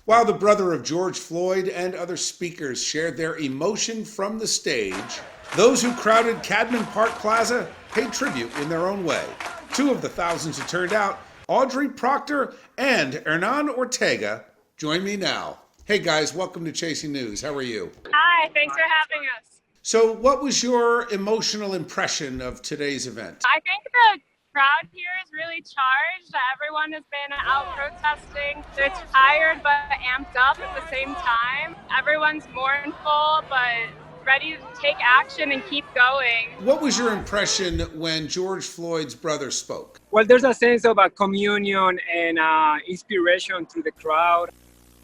While the brother of George Floyd and other speakers shared their emotion from the stage, those who crowded Cadman Park Plaza paid tribute in their own way. Two of the thousands who turned out, Audrey Proctor and Hernan Ortega, join me now. Hey guys, welcome to Chasing News. How are you? Hi, thanks for having us. So, what was your emotional impression of today's event? I think the crowd here is really charged. Everyone has been out protesting. They're tired but amped up at the same time. Everyone's mournful but ready to take action and keep going. What was your impression when George Floyd's brother spoke? Well, there's a sense of a communion and inspiration through the crowd.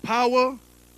Power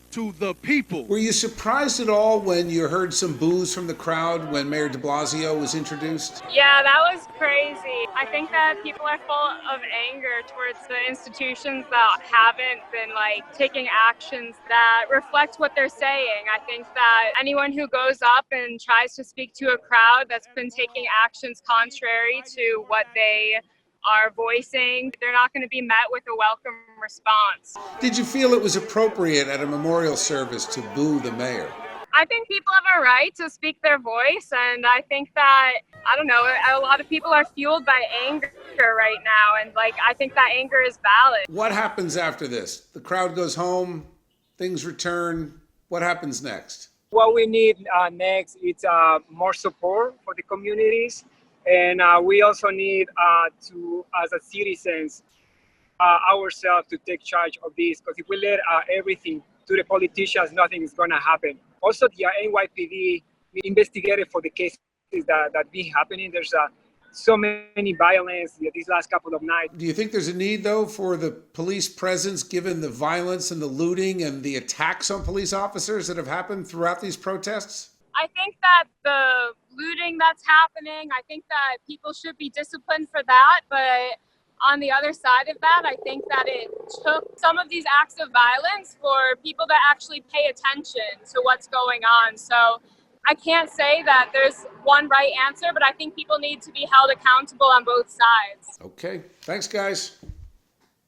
to the people. Were you surprised at all when you heard some boos from the crowd when Mayor de Blasio was introduced? Yeah, that was crazy. I think that people are full of anger towards the institutions that haven't been taking actions that reflect what they're saying. I think that anyone who goes up and tries to speak to a crowd that's been taking actions contrary to what they are voicing, they're not going to be met with a welcome response. Did you feel it was appropriate at a memorial service to boo the mayor? I think people have a right to speak their voice, and I think that, a lot of people are fueled by anger right now, and I think that anger is valid. What happens after this? The crowd goes home, things return. What happens next? What we need next is more support for the communities. And we also need to, as a citizens, ourselves to take charge of this. Because if we let everything to the politicians, nothing is going to happen. Also, the NYPD investigated for the cases that been happening. There's so many violence these last couple of nights. Do you think there's a need, though, for the police presence given the violence and the looting and the attacks on police officers that have happened throughout these protests? I think that the looting that's happening, I think that people should be disciplined for that. But on the other side of that, I think that it took some of these acts of violence for people to actually pay attention to what's going on. So I can't say that there's one right answer, but I think people need to be held accountable on both sides. Okay. Thanks, guys.